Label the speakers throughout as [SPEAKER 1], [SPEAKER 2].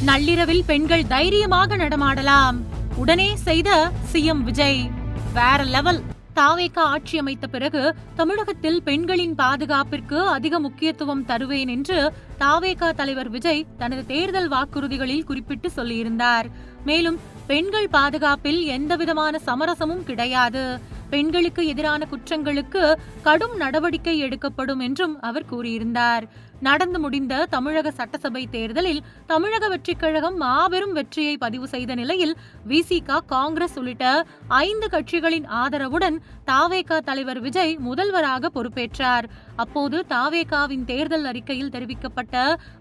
[SPEAKER 1] நள்ளிரவில் பெண்கள் தைரியமாக நடமாடலாம். உடனே செய்த சிஎம் விஜய். வேற லெவல். தாவேகா ஆட்சி அமைத்த பிறகு தமிழகத்தில் பெண்களின் பாதுகாப்பிற்கு அதிக முக்கியத்துவம் தருவேன் என்று தாவேகா தலைவர் விஜய் தனது தேர்தல் வாக்குறுதிகளில் குறிப்பிட்டு சொல்லியிருந்தார். மேலும் பெண்கள் பாதுகாப்பில் எந்தவிதமான சமரசமும் கிடையாது, பெண்களுக்கு எதிரான குற்றங்களுக்கு கடும் நடவடிக்கை எடுக்கப்படும் என்றும் அவர் கூறியிருந்தார். நடந்து முடிந்த தமிழக சட்டசபை தேர்தலில் தமிழக வெற்றிக் கழகம் மாபெரும் வெற்றியை பதிவு செய்த நிலையில் விசிக, காங்கிரஸ் உள்ளிட்ட 5 கட்சிகளின் ஆதரவுடன் தாவேகா தலைவர் விஜய் முதல்வராக பொறுப்பேற்றார். அப்போது தாவேகாவின் தேர்தல் அறிக்கையில் தெரிவிக்கப்பட்ட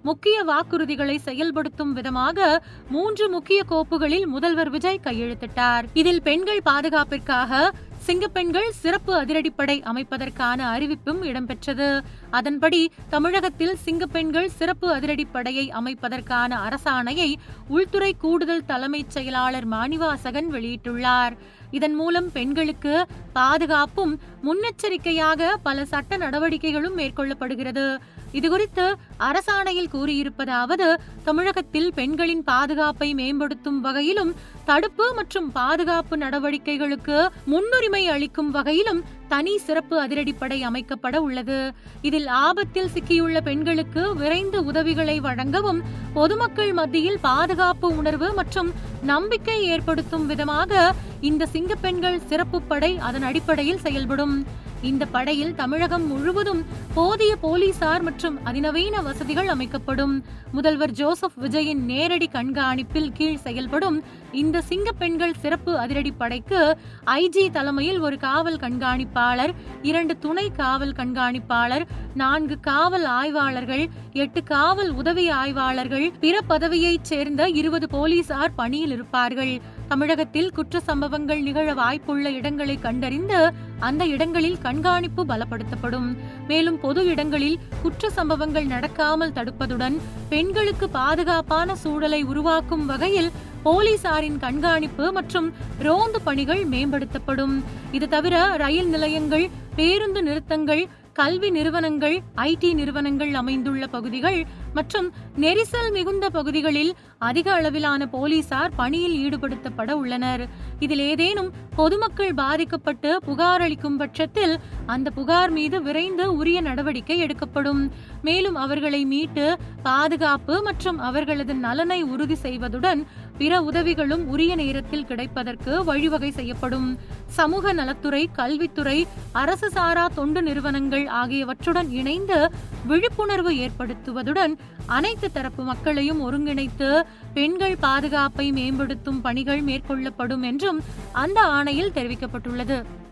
[SPEAKER 1] முக்கிய வாக்குறுதிகளை செயல்படுத்தும் விதமாக 3 முக்கிய கோப்புகளில் முதல்வர் விஜய் கையெழுத்திட்டார். இதில் பெண்கள் பாதுகாப்பிற்காக சிங்கப்பெண்கள் சிறப்பு அதிரடிப்படை அமைப்பதற்கான அறிவிப்பும் இடம்பெற்றது. அதன்படி தமிழகத்தில் சிங்கப்பெண்கள் சிறப்பு அதிரடிப்படையை அமைப்பதற்கான அரசாணையை உள்துறை கூடுதல் தலைமைச் செயலாளர் மாணிவாசகன் வெளியிட்டுள்ளார். இதன் மூலம் பெண்களுக்கு பாதுகாப்பும் முன்னெச்சரிக்கையாக பல சட்ட நடவடிக்கைகளும் மேற்கொள்ளப்படுகிறது. இதுகுறித்து அரசாணையில் கூறியிருப்பதாவது, தமிழகத்தில் பெண்களின் பாதுகாப்பை மேம்படுத்தும் வகையிலும் தடுப்பு மற்றும் பாதுகாப்பு நடவடிக்கைகளுக்கு முன்னுரிமை அளிக்கும் வகையிலும் தனி சிறப்பு அதிரடிப்படை அமைக்கப்பட உள்ளது. இதில் ஆபத்தில் சிக்கியுள்ள பெண்களுக்கு விரைந்து உதவிகளை வழங்கவும், பொதுமக்கள் மத்தியில் பாதுகாப்பு உணர்வு மற்றும் நம்பிக்கை ஏற்படுத்தும் விதமாக இந்த சிங்கப்பெண்கள் சிறப்பு படை அதன் அடிப்படையில் செயல்படும். இந்த படையில் தமிழகம் முழுவதும் போதிய போலீசார் மற்றும் அதிநவீன வசதிகள் அமைக்கப்படும். முதல்வர் ஜோசப் விஜயின் நேரடி கண்காணிப்பில் கீழ் செயல்படும் இந்த சிங்கப்பெண்கள் சிறப்பு அதிரடி படைக்கு ஐஜி தலைமையில் ஒரு காவல் கண்காணிப்பாளர், 2 துணை காவல் கண்காணிப்பாளர், 4 காவல் ஆய்வாளர்கள், 8 காவல் உதவி ஆய்வாளர்கள், பிற பதவியைச் சேர்ந்த 20 போலீசார் பணியில் இருப்பார்கள். தமிழகத்தில் குற்ற சம்பவங்கள் நிகழ வாய்ப்புள்ள இடங்களை கண்டறிந்து அந்த இடங்களில் கண்காணிப்பு பலப்படுத்தப்படும். மேலும் பொது இடங்களில் குற்ற சம்பவங்கள் நடக்காமல் தடுப்பதுடன் பெண்களுக்கு பாதுகாப்பான சூழலை உருவாக்கும் வகையில் போலீசாரின் கண்காணிப்பு மற்றும் ரோந்து பணிகள் மேம்படுத்தப்படும். இது தவிர ரயில் நிலையங்கள், பேருந்து நிறுத்தங்கள், கல்வி நிறுவனங்கள், ஐடி நிறுவனங்கள் அமைந்துள்ள பகுதிகள் மற்றும் நெரிசல் மிகுந்த பகுதிகளில் அதிக அளவிலான போலீசார் பணியில் ஈடுபடுத்தப்பட உள்ளனர். இதில் ஏதேனும் பொதுமக்கள் பாதிக்கப்பட்டு புகார் அளிக்கும் பட்சத்தில் அந்த புகார் மீது விரைந்து உரிய நடவடிக்கை எடுக்கப்படும். மேலும் அவர்களை மீட்டு பாதுகாப்பு மற்றும் அவர்களது நலனை உறுதி செய்வதுடன் பிற உதவிகளும் உரிய நேரத்தில் கிடைப்பதற்கு வழிவகை செய்யப்படும். சமூக நலத்துறை, கல்வித்துறை, அரசு சாரா தொண்டு நிறுவனங்கள் ஆகியவற்றுடன் இணைந்து விழிப்புணர்வு ஏற்படுத்துவதுடன் அனைத்து தரப்பு மக்களையும் ஒருங்கிணைத்து பெண்கள் பாதுகாப்பை மேம்படுத்தும் பணிகள் மேற்கொள்ளப்படும் என்றும் அந்த ஆணையில் தெரிவிக்கப்பட்டுள்ளது.